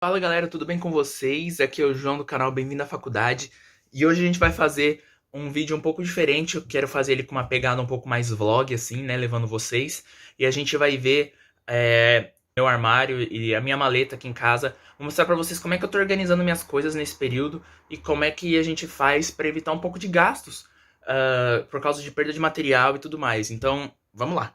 Fala galera, tudo bem com vocês? Aqui é o João do canal Bem-vindo à Faculdade e hoje a gente vai fazer um vídeo um pouco diferente. Eu quero fazer ele com uma pegada um pouco mais vlog, assim, né? Levando vocês e a gente vai ver meu armário e a minha maleta aqui em casa. Vou mostrar pra vocês como é que eu tô organizando minhas coisas nesse período e como é que a gente faz pra evitar um pouco de gastos por causa de perda de material e tudo mais. Então, vamos lá!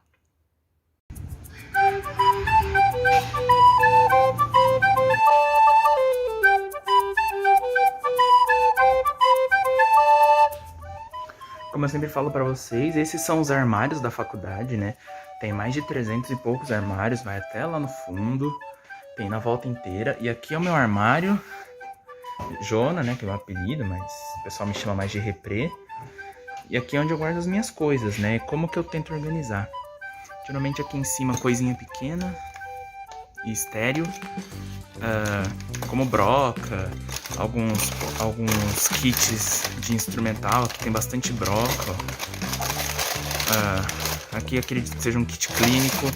Como eu sempre falo pra vocês, esses são os armários da faculdade, né? Tem mais de 300 e poucos armários, vai até lá no fundo, tem na volta inteira. E aqui é o meu armário, Jona, né, que é o meu apelido, mas o pessoal me chama mais de Reprê. E aqui é onde eu guardo as minhas coisas, né? Como que eu tento organizar? Geralmente aqui em cima, coisinha pequena e estéreo, como broca, alguns kits de instrumental, que tem bastante broca. Aqui acredito que seja um kit clínico.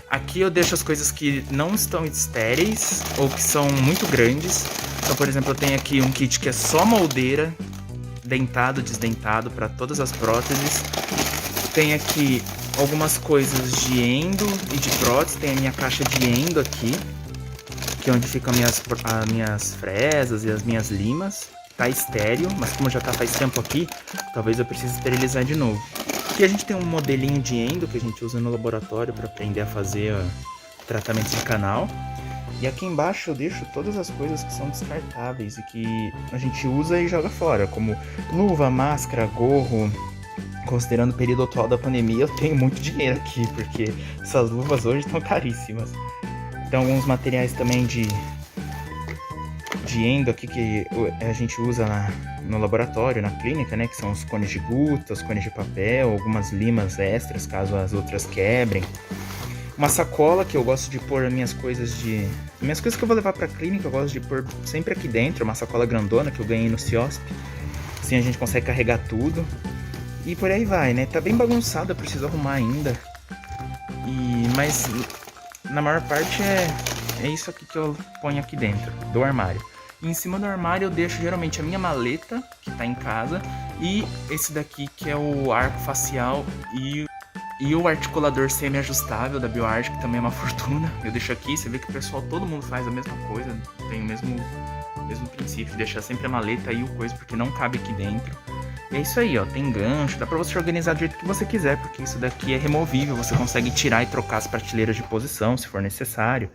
Aqui eu deixo as coisas que não estão estéreis ou que são muito grandes. Então, por exemplo, eu tenho aqui um kit que é só moldeira, dentado, desdentado para todas as próteses. Tem aqui algumas coisas de endo e de prótese. Tem a minha caixa de endo aqui, que é onde ficam as minhas fresas e as minhas limas. Tá estéreo, mas como já tá faz tempo aqui, talvez eu precise esterilizar de novo. Aqui a gente tem um modelinho de endo que a gente usa no laboratório para aprender a fazer tratamento de canal. E aqui embaixo eu deixo todas as coisas que são descartáveis e que a gente usa e joga fora, como luva, máscara, gorro. Considerando o período atual da pandemia, eu tenho muito dinheiro aqui, porque essas luvas hoje estão caríssimas. Tem alguns materiais também de endo aqui que a gente usa no laboratório, na clínica, né? Que são os cones de guta, os cones de papel, algumas limas extras, caso as outras quebrem. Uma sacola que eu gosto de pôr minhas coisas que eu vou levar pra clínica, eu gosto de pôr sempre aqui dentro, uma sacola grandona que eu ganhei no CIOSP. Assim a gente consegue carregar tudo. E por aí vai, né? Tá bem bagunçado, eu preciso arrumar ainda. Mas na maior parte é isso aqui que eu ponho aqui dentro do armário. E em cima do armário eu deixo geralmente a minha maleta, que tá em casa, e esse daqui que é o arco facial e o articulador semi-ajustável da BioArt, que também é uma fortuna. Eu deixo aqui, você vê que o pessoal, todo mundo faz a mesma coisa, tem o mesmo princípio, deixar sempre a maleta e o coisa, porque não cabe aqui dentro. E é isso aí, ó, tem gancho, dá pra você organizar do jeito que você quiser, porque isso daqui é removível, você consegue tirar e trocar as prateleiras de posição, se for necessário.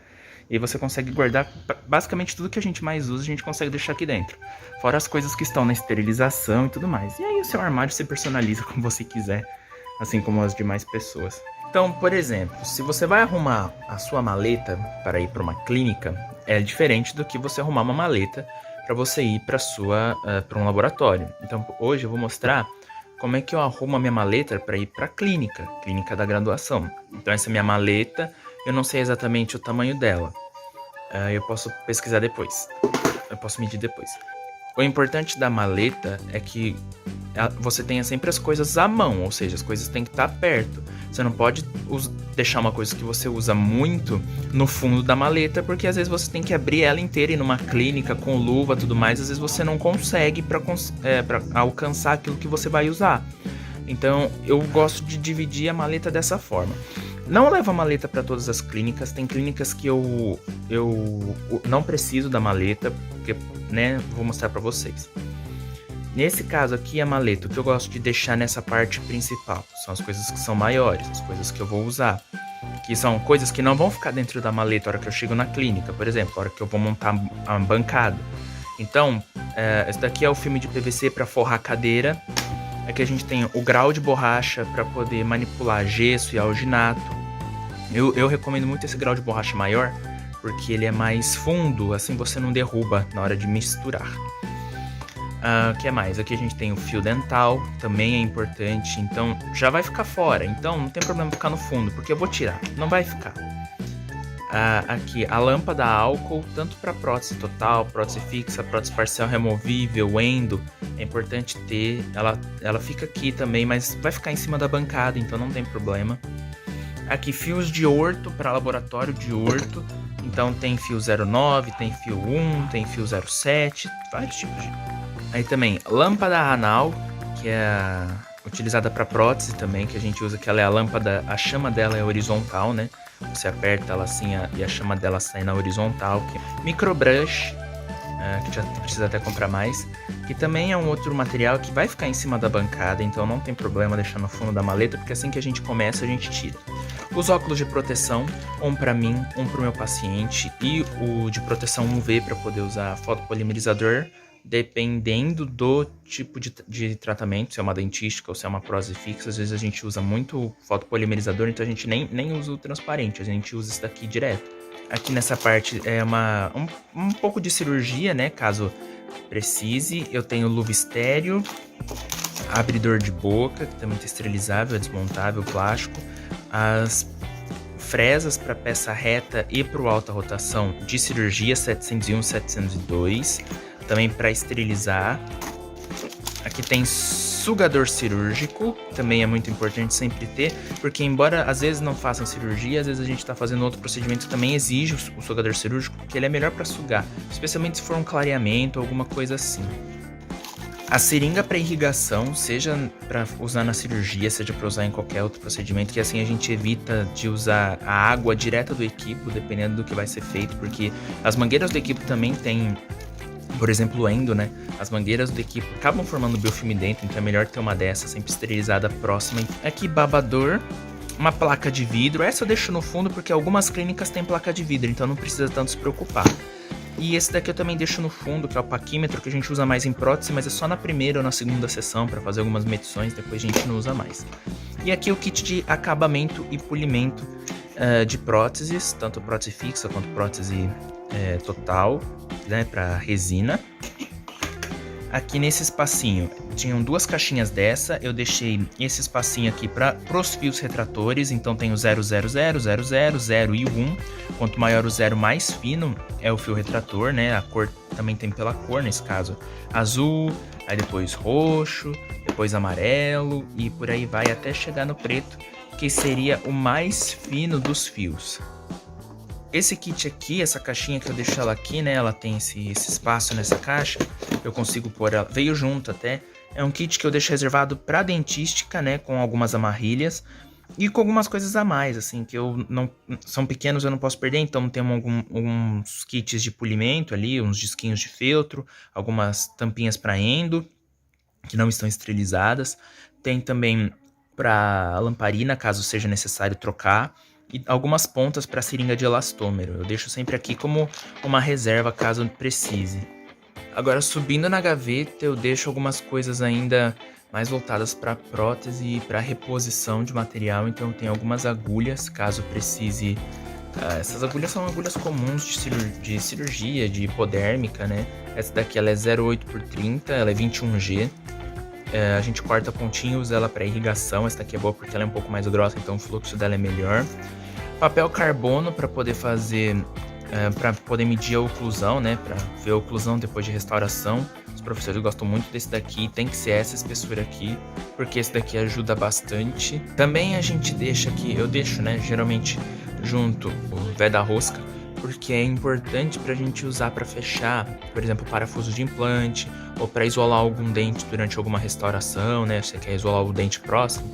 E aí você consegue guardar, basicamente tudo que a gente mais usa, a gente consegue deixar aqui dentro. Fora as coisas que estão na esterilização e tudo mais. E aí o seu armário você personaliza como você quiser, assim como as demais pessoas. Então, por exemplo, se você vai arrumar a sua maleta para ir para uma clínica, é diferente do que você arrumar uma maleta para você ir para um laboratório. Então, hoje eu vou mostrar como é que eu arrumo a minha maleta para ir para a clínica da graduação. Então, essa é a minha maleta, eu não sei exatamente o tamanho dela. Eu posso pesquisar depois, eu posso medir depois. O importante da maleta é que você tenha sempre as coisas à mão, ou seja, as coisas têm que estar perto. Você não pode deixar uma coisa que você usa muito no fundo da maleta, porque às vezes você tem que abrir ela inteira e ir numa clínica com luva e tudo mais, às vezes você não consegue para alcançar aquilo que você vai usar. Então eu gosto de dividir a maleta dessa forma. Não levo a maleta para todas as clínicas, tem clínicas que eu não preciso da maleta, porque, né, vou mostrar para vocês. Nesse caso aqui, a maleta, o que eu gosto de deixar nessa parte principal são as coisas que são maiores, as coisas que eu vou usar. Que são coisas que não vão ficar dentro da maleta na hora que eu chego na clínica, por exemplo, na hora que eu vou montar a bancada. Então, esse daqui é o filme de PVC para forrar a cadeira. Aqui a gente tem o grau de borracha para poder manipular gesso e alginato. Eu recomendo muito esse grau de borracha maior, porque ele é mais fundo, assim você não derruba na hora de misturar. O que mais? Aqui a gente tem o fio dental, também é importante, então já vai ficar fora, então não tem problema ficar no fundo, porque eu vou tirar, não vai ficar. Aqui a lâmpada álcool, tanto para prótese total, prótese fixa, prótese parcial removível, endo, é importante ter, ela fica aqui também, mas vai ficar em cima da bancada, então não tem problema. Aqui, fios de orto para laboratório de orto. Então tem fio 09, tem fio 1, tem fio 07, vários tipos de... Aí também, lâmpada anal, que é utilizada para prótese também, que a gente usa, que ela é a lâmpada, a chama dela é horizontal, né? Você aperta ela assim e a chama dela sai na horizontal. Microbrush, que já precisa até comprar mais, que também é um outro material que vai ficar em cima da bancada, então não tem problema deixar no fundo da maleta, porque assim que a gente começa, a gente tira. Os óculos de proteção, um para mim, um para o meu paciente, e o de proteção UV para poder usar fotopolimerizador, dependendo do tipo de tratamento, se é uma dentística ou se é uma prótese fixa. Às vezes a gente usa muito fotopolimerizador, então a gente nem usa o transparente, a gente usa isso daqui direto. Aqui nessa parte é um pouco de cirurgia, né, caso precise. Eu tenho luva estéreo, abridor de boca, que também é esterilizável, é desmontável, plástico. As fresas para peça reta e para o alta rotação de cirurgia, 701, 702. Também para esterilizar. Aqui tem sugador cirúrgico, também é muito importante sempre ter, porque embora às vezes não façam cirurgia, às vezes a gente está fazendo outro procedimento que também exige o sugador cirúrgico, porque ele é melhor para sugar, especialmente se for um clareamento ou alguma coisa assim. A seringa para irrigação, seja para usar na cirurgia, seja para usar em qualquer outro procedimento, que assim a gente evita de usar a água direta do equipo, dependendo do que vai ser feito, porque as mangueiras do equipo também têm, por exemplo, o endo, né? As mangueiras do equipo acabam formando biofilme dentro, então é melhor ter uma dessas sempre esterilizada próxima. Aqui, babador, uma placa de vidro. Essa eu deixo no fundo porque algumas clínicas têm placa de vidro, então não precisa tanto se preocupar. E esse daqui eu também deixo no fundo, que é o paquímetro, que a gente usa mais em prótese, mas é só na primeira ou na segunda sessão para fazer algumas medições, depois a gente não usa mais. E aqui o kit de acabamento e polimento de próteses, tanto prótese fixa quanto prótese total, né, para resina. Aqui nesse espacinho tinham duas caixinhas dessa, eu deixei esse espacinho aqui para os fios retratores, então tem o 000, 00, 0 e o 1. Quanto maior o 0, mais fino é o fio retrator, né? A cor também tem pela cor, nesse caso azul, aí depois roxo, depois amarelo e por aí vai até chegar no preto, que seria o mais fino dos fios. Esse kit aqui, essa caixinha que eu deixo ela aqui, né? Ela tem esse espaço nessa caixa. Eu consigo pôr ela... Veio junto até. É um kit que eu deixo reservado para dentística, né? Com algumas amarrilhas. E com algumas coisas a mais, assim, que eu não... São pequenos, eu não posso perder. Então tem alguns kits de polimento ali, uns disquinhos de feltro. Algumas tampinhas para endo, que não estão esterilizadas. Tem também para lamparina, caso seja necessário trocar. E algumas pontas para seringa de elastômero. Eu deixo sempre aqui como uma reserva caso precise. Agora, subindo na gaveta, eu deixo algumas coisas ainda mais voltadas para prótese e para reposição de material. Então, tem algumas agulhas, caso precise. Essas agulhas são agulhas comuns de cirurgia, de hipodérmica, né? Essa daqui ela é 08x30, ela é 21G. A gente corta pontinho, usa ela para irrigação. Essa daqui é boa porque ela é um pouco mais grossa, então o fluxo dela é melhor. Papel carbono para poder fazer, para poder medir a oclusão, né? Para ver a oclusão depois de restauração. Os professores gostam muito desse daqui, tem que ser essa espessura aqui, porque esse daqui ajuda bastante. Também a gente deixa aqui, eu deixo, né? Geralmente junto o vé da rosca, porque é importante para a gente usar para fechar, por exemplo, parafuso de implante ou para isolar algum dente durante alguma restauração, né? Você quer isolar o dente próximo,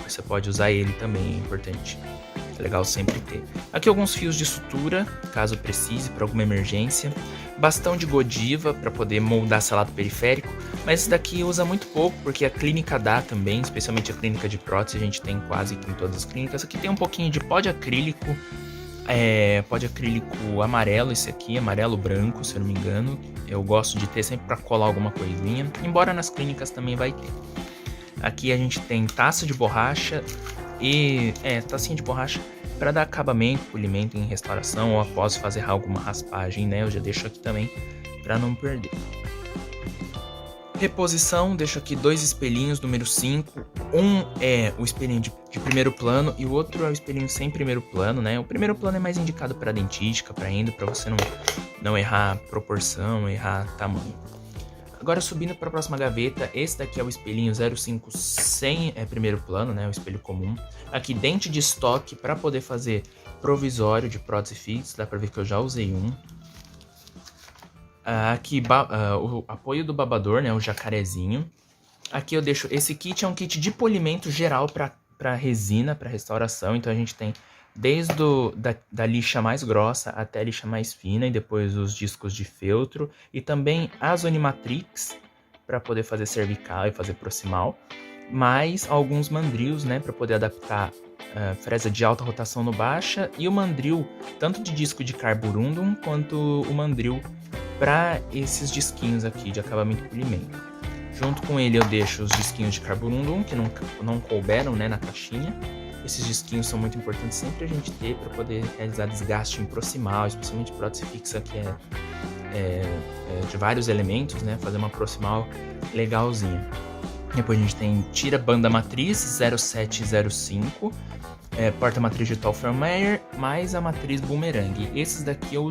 você pode usar ele também, é importante. É legal sempre ter. Aqui alguns fios de sutura, caso precise, para alguma emergência. Bastão de Godiva para poder moldar selado periférico, mas esse daqui usa muito pouco, porque a clínica dá também, especialmente a clínica de prótese, a gente tem quase que em todas as clínicas. Aqui tem um pouquinho de pó de acrílico, pó de acrílico amarelo, esse aqui, amarelo branco, se eu não me engano. Eu gosto de ter sempre para colar alguma coisinha, embora nas clínicas também vai ter. Aqui a gente tem taça de borracha e tacinha de borracha para dar acabamento, polimento em restauração ou após fazer alguma raspagem, né? Eu já deixo aqui também para não perder. Reposição, deixo aqui 2 espelhinhos, número 5. Um é o espelhinho de primeiro plano e o outro é o espelhinho sem primeiro plano, né? O primeiro plano é mais indicado para dentística, para endo, para você não errar proporção, errar tamanho. Agora subindo para a próxima gaveta, esse daqui é o espelhinho 05 sem primeiro plano, né, o espelho comum. Aqui dente de estoque para poder fazer provisório de prótese fixa, dá para ver que eu já usei um. Aqui o apoio do babador, né, o jacarezinho. Aqui eu deixo, esse kit é um kit de polimento geral para resina, para restauração, então a gente tem desde da lixa mais grossa até a lixa mais fina e depois os discos de feltro e também a Zonimatrix para poder fazer cervical e fazer proximal, mais alguns mandrios, né, para poder adaptar fresa de alta rotação no baixa e o mandril tanto de disco de carborundum quanto o mandril para esses disquinhos aqui de acabamento e polimento. Junto com ele eu deixo os disquinhos de carborundum que não couberam, né, na caixinha. Esses disquinhos são muito importantes sempre a gente ter para poder realizar desgaste em proximal, especialmente prótese fixa que é de vários elementos, né? Fazer uma proximal legalzinha. Depois a gente tem tira banda matriz 0705, porta matriz de Tolfermeyer, mais a matriz boomerang. Esses daqui eu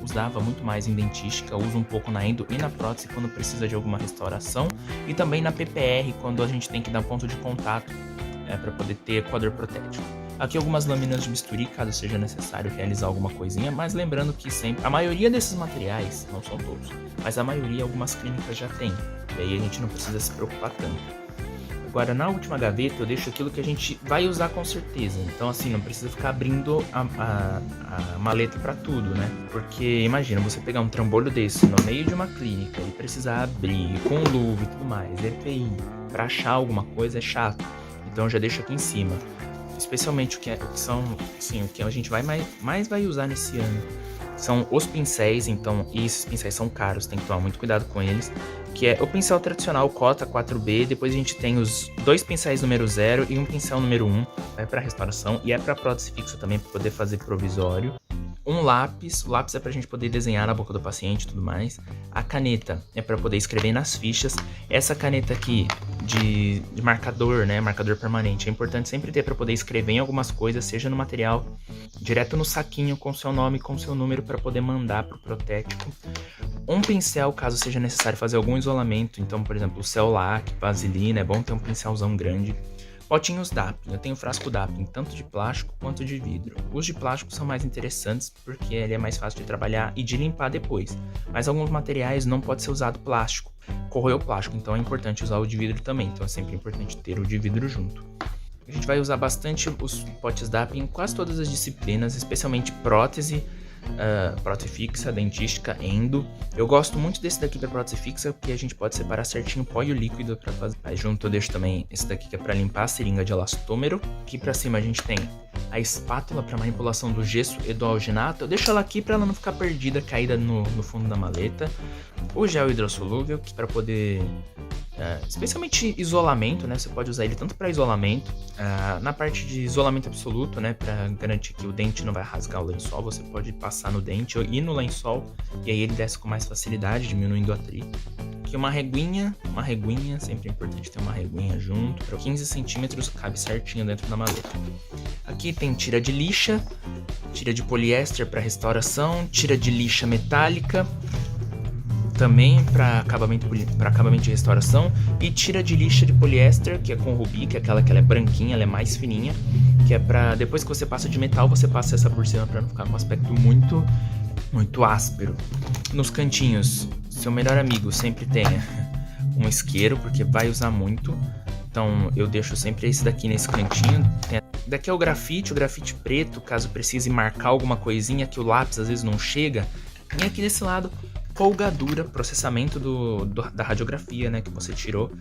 usava muito mais em dentística, uso um pouco na endo e na prótese quando precisa de alguma restauração e também na PPR quando a gente tem que dar ponto de contato para poder ter equador protético. Aqui algumas lâminas de bisturi, caso seja necessário realizar alguma coisinha, mas lembrando que sempre, a maioria desses materiais, não são todos, mas a maioria algumas clínicas já tem, e aí a gente não precisa se preocupar tanto. Agora na última gaveta eu deixo aquilo que a gente vai usar com certeza, então assim, não precisa ficar abrindo a maleta para tudo, né? Porque imagina, você pegar um trambolho desse no meio de uma clínica e precisar abrir com luva e tudo mais, EPI, para achar alguma coisa é chato. Então eu já deixo aqui em cima, especialmente o que a gente mais vai usar nesse ano são os pincéis, então e esses pincéis são caros, tem que tomar muito cuidado com eles, que é o pincel tradicional Cota 4B, depois a gente tem os 2 pincéis número 0 e um pincel número 1, é para restauração e é para prótese fixa também, para poder fazer provisório. Um lápis, o lápis é pra gente poder desenhar na boca do paciente e tudo mais. A caneta é para poder escrever nas fichas. Essa caneta aqui de marcador, né, marcador permanente, é importante sempre ter para poder escrever em algumas coisas, seja no material, direto no saquinho com seu nome e com seu número para poder mandar pro protético. Um pincel, caso seja necessário fazer algum isolamento, então, por exemplo, o Cel-Lac, vaselina, é bom ter um pincelzão grande. Potinhos DAP, eu tenho frasco DAP tanto de plástico quanto de vidro. Os de plástico são mais interessantes porque ele é mais fácil de trabalhar e de limpar depois, mas alguns materiais não pode ser usado plástico, corroeu o plástico, então é importante usar o de vidro também, então é sempre importante ter o de vidro junto. A gente vai usar bastante os potes DAP em quase todas as disciplinas, especialmente prótese, prótese fixa, dentística, endo. Eu gosto muito desse daqui para prótese fixa porque a gente pode separar certinho o pó e o líquido para fazer. Aí junto eu deixo também esse daqui que é para limpar a seringa de elastômero. Aqui para cima a gente tem a espátula para manipulação do gesso e do alginato. Eu deixo ela aqui para ela não ficar perdida, caída no fundo da maleta. O gel hidrossolúvel para poder especialmente isolamento, né? Você pode usar ele tanto para isolamento, na parte de isolamento absoluto, né? Para garantir que o dente não vai rasgar o lençol, você pode passar no dente e no lençol, e aí ele desce com mais facilidade, diminuindo o atrito. Aqui uma reguinha, sempre é importante ter uma reguinha junto, para 15 centímetros cabe certinho dentro da maleta. Aqui tem tira de lixa, tira de poliéster para restauração, tira de lixa metálica, também para acabamento de restauração, e tira de lixa de poliéster, que é com rubi, que é aquela que ela é branquinha, ela é mais fininha, que é para depois que você passa de metal, você passa essa por cima para não ficar com um aspecto muito áspero. Nos cantinhos, seu melhor amigo sempre tenha um isqueiro, porque vai usar muito, então eu deixo sempre esse daqui nesse cantinho. Daqui é o grafite preto, caso precise marcar alguma coisinha que o lápis às vezes não chega, e aqui desse lado folgadura, processamento da radiografia, né, que você tirou.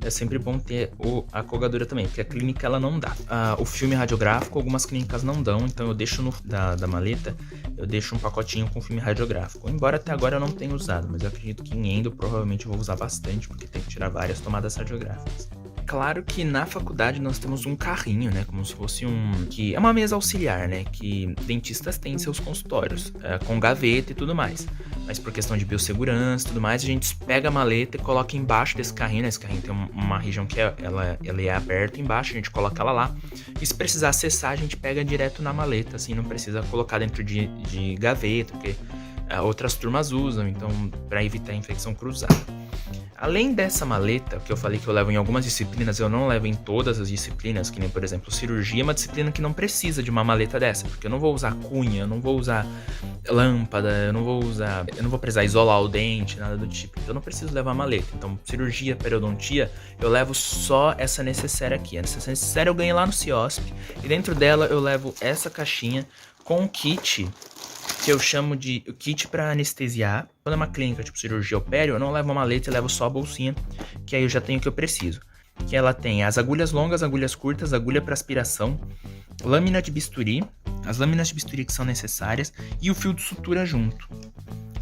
É sempre bom ter a colgadura também, porque a clínica ela não dá. O filme radiográfico, algumas clínicas não dão, então eu deixo da maleta, eu deixo um pacotinho com filme radiográfico. Embora até agora eu não tenha usado, mas eu acredito que em endo provavelmente eu vou usar bastante, porque tem que tirar várias tomadas radiográficas. Claro que na faculdade nós temos um carrinho, né, como se fosse que é uma mesa auxiliar, né, que dentistas têm em seus consultórios, com gaveta e tudo mais. Mas por questão de biossegurança e tudo mais, a gente pega a maleta e coloca embaixo desse carrinho, né, esse carrinho tem uma região que ela é aberta embaixo, a gente coloca ela lá, e se precisar acessar, a gente pega direto na maleta, assim, não precisa colocar dentro de gaveta, porque outras turmas usam, então, para evitar a infecção cruzada. Além dessa maleta, que eu falei que eu levo em algumas disciplinas, eu não levo em todas as disciplinas, que nem, por exemplo, cirurgia é uma disciplina que não precisa de uma maleta dessa, porque eu não vou usar cunha, eu não vou usar lâmpada, eu não vou precisar isolar o dente, nada do tipo. Então eu não preciso levar maleta. Então, cirurgia, periodontia, eu levo só essa necessaire aqui. Essa necessaire eu ganhei lá no CIOSP, e dentro dela eu levo essa caixinha com um kit que eu chamo de kit para anestesiar. Quando é uma clínica tipo cirurgia ou pério, eu não levo uma maleta, eu levo só a bolsinha, que aí eu já tenho o que eu preciso. Que ela tem as agulhas longas, agulhas curtas, agulha para aspiração, lâmina de bisturi, as lâminas de bisturi que são necessárias e o fio de sutura junto.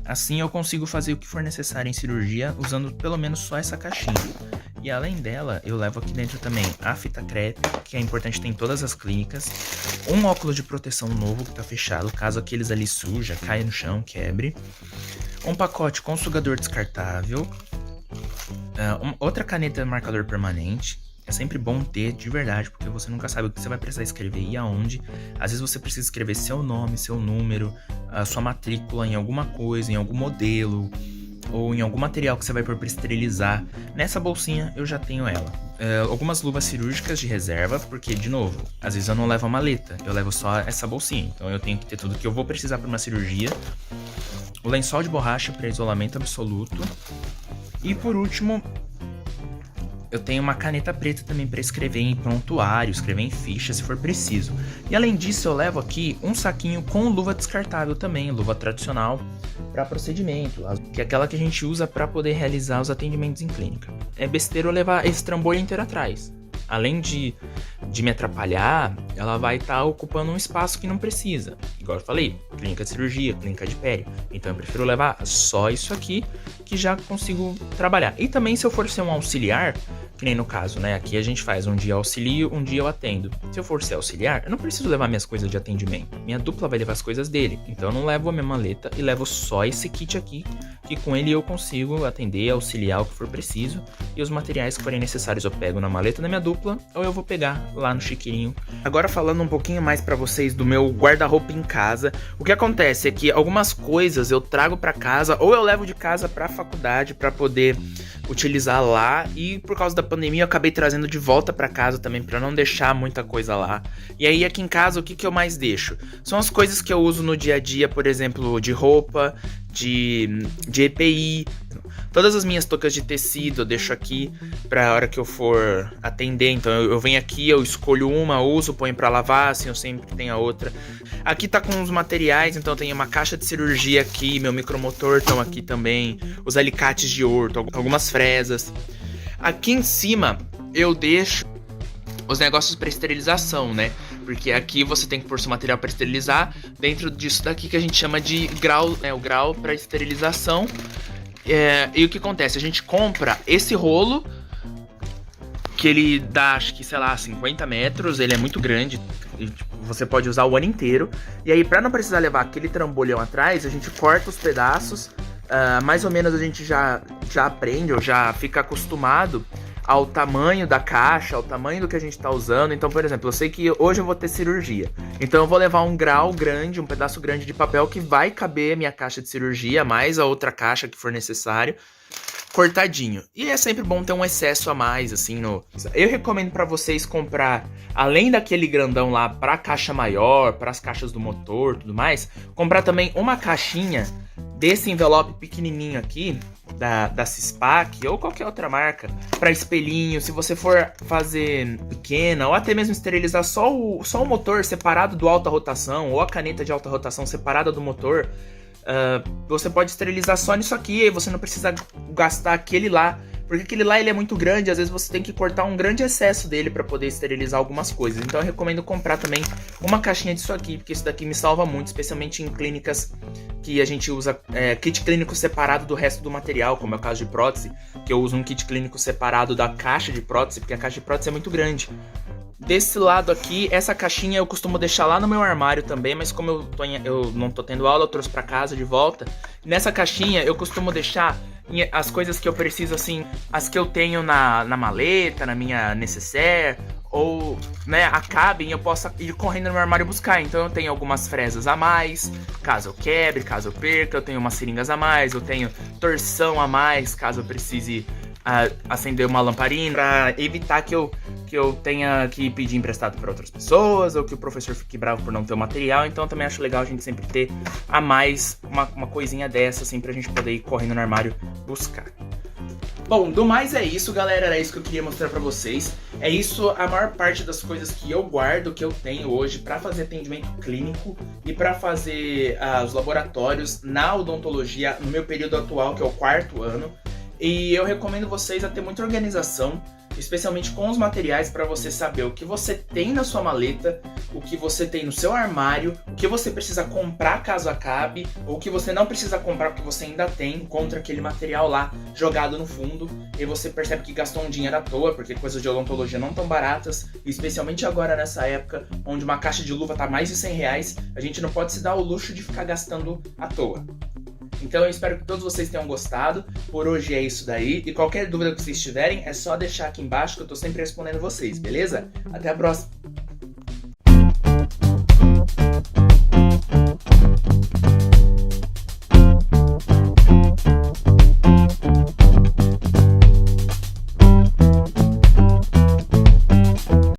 Assim eu consigo fazer o que for necessário em cirurgia usando pelo menos só essa caixinha. E além dela, eu levo aqui dentro também a fita crepe, que é importante ter em todas as clínicas, um óculos de proteção novo que tá fechado, caso aqueles ali suja, caia no chão, quebre, um pacote com sugador descartável, outra caneta marcador permanente. É sempre bom ter, de verdade, porque você nunca sabe o que você vai precisar escrever e aonde. Às vezes você precisa escrever seu nome, seu número, a sua matrícula em alguma coisa, em algum modelo, ou em algum material que você vai pôr para esterilizar. Nessa bolsinha eu já tenho ela. Algumas luvas cirúrgicas de reserva, porque, de novo, às vezes eu não levo a maleta, eu levo só essa bolsinha. Então eu tenho que ter tudo que eu vou precisar para uma cirurgia. O lençol de borracha para isolamento absoluto. E por último, eu tenho uma caneta preta também para escrever em prontuário, escrever em ficha se for preciso. E além disso, eu levo aqui um saquinho com luva descartável também, luva tradicional para procedimento, que é aquela que a gente usa para poder realizar os atendimentos em clínica. É besteira eu levar esse trambolho inteiro atrás. Além de me atrapalhar, ela vai estar ocupando um espaço que não precisa. Igual eu falei, clínica de cirurgia, clínica de pério. Então eu prefiro levar só isso aqui, que já consigo trabalhar. E também se eu for ser um auxiliar, que nem no caso, né? Aqui a gente faz um dia eu auxilio, um dia eu atendo. Se eu for ser auxiliar, eu não preciso levar minhas coisas de atendimento. Minha dupla vai levar as coisas dele. Então eu não levo a minha maleta e levo só esse kit aqui, que com ele eu consigo atender, auxiliar o que for preciso. E os materiais que forem necessários eu pego na maleta da minha dupla, ou eu vou pegar lá no chiqueirinho. Agora falando um pouquinho mais pra vocês do meu guarda-roupa em casa, o que acontece é que algumas coisas eu trago pra casa, ou eu levo de casa pra faculdade pra poder utilizar lá, e por causa da pandemia eu acabei trazendo de volta pra casa também, pra não deixar muita coisa lá. E aí aqui em casa o que eu mais deixo? São as coisas que eu uso no dia a dia, por exemplo, de roupa, de EPI. Todas as minhas toucas de tecido eu deixo aqui pra hora que eu for atender. Então eu venho aqui, eu escolho uma, uso, ponho pra lavar, assim eu sempre tenho a outra. Aqui tá com os materiais, então eu tenho uma caixa de cirurgia aqui, meu micromotor estão aqui também, os alicates de orto, algumas fresas. Aqui em cima eu deixo os negócios pra esterilização, né? Porque aqui você tem que pôr seu material para esterilizar dentro disso daqui que a gente chama de grau, né? O grau para esterilização. E o que acontece? A gente compra esse rolo, que ele dá, acho que, sei lá, 50 metros, ele é muito grande, e, tipo, você pode usar o ano inteiro. E aí, pra não precisar levar aquele trambolhão atrás, a gente corta os pedaços, mais ou menos a gente já aprende, ou já fica acostumado ao tamanho da caixa, ao tamanho do que a gente tá usando. Então, por exemplo, eu sei que hoje eu vou ter cirurgia, então eu vou levar um grau grande, um pedaço grande de papel que vai caber minha caixa de cirurgia, mais a outra caixa que for necessário, cortadinho. E é sempre bom ter um excesso a mais, assim, Eu recomendo pra vocês comprar, além daquele grandão lá pra caixa maior, pras caixas do motor, tudo mais, comprar também uma caixinha desse envelope pequenininho aqui, da Cispac ou qualquer outra marca, para espelhinho. Se você for fazer pequena ou até mesmo esterilizar só o motor separado do alta rotação, ou a caneta de alta rotação separada do motor, você pode esterilizar só nisso aqui, e você não precisa gastar aquele lá, porque aquele lá ele é muito grande, às vezes você tem que cortar um grande excesso dele para poder esterilizar algumas coisas. Então eu recomendo comprar também uma caixinha disso aqui, porque isso daqui me salva muito, especialmente em clínicas que a gente usa kit clínico separado do resto do material, como é o caso de prótese, que eu uso um kit clínico separado da caixa de prótese, porque a caixa de prótese é muito grande. Desse lado aqui, essa caixinha eu costumo deixar lá no meu armário também, mas como eu não tô tendo aula, eu trouxe pra casa de volta. Nessa caixinha eu costumo deixar as coisas que eu preciso, assim, as que eu tenho na maleta, na minha necessaire, ou, né, acabem, eu posso ir correndo no meu armário buscar. Então eu tenho algumas fresas a mais, caso eu quebre, caso eu perca, eu tenho umas seringas a mais, eu tenho torção a mais, caso eu precise acender uma lamparina, pra evitar que eu tenha que pedir emprestado para outras pessoas, ou que o professor fique bravo por não ter o material. Então eu também acho legal a gente sempre ter a mais uma coisinha dessa, assim, pra gente poder ir correndo no armário buscar. Bom, do mais é isso, galera, era isso que eu queria mostrar pra vocês. É isso a maior parte das coisas que eu guardo, que eu tenho hoje pra fazer atendimento clínico e pra fazer os laboratórios na odontologia no meu período atual, que é o 4º ano. E eu recomendo vocês a ter muita organização, especialmente com os materiais, para você saber o que você tem na sua maleta, o que você tem no seu armário, o que você precisa comprar caso acabe, ou o que você não precisa comprar porque você ainda tem, encontra aquele material lá jogado no fundo, e você percebe que gastou um dinheiro à toa, porque coisas de odontologia não tão baratas, especialmente agora nessa época, onde uma caixa de luva tá mais de R$100, a gente não pode se dar o luxo de ficar gastando à toa. Então eu espero que todos vocês tenham gostado. Por hoje é isso daí. E qualquer dúvida que vocês tiverem, é só deixar aqui embaixo que eu tô sempre respondendo vocês, beleza? Até a próxima!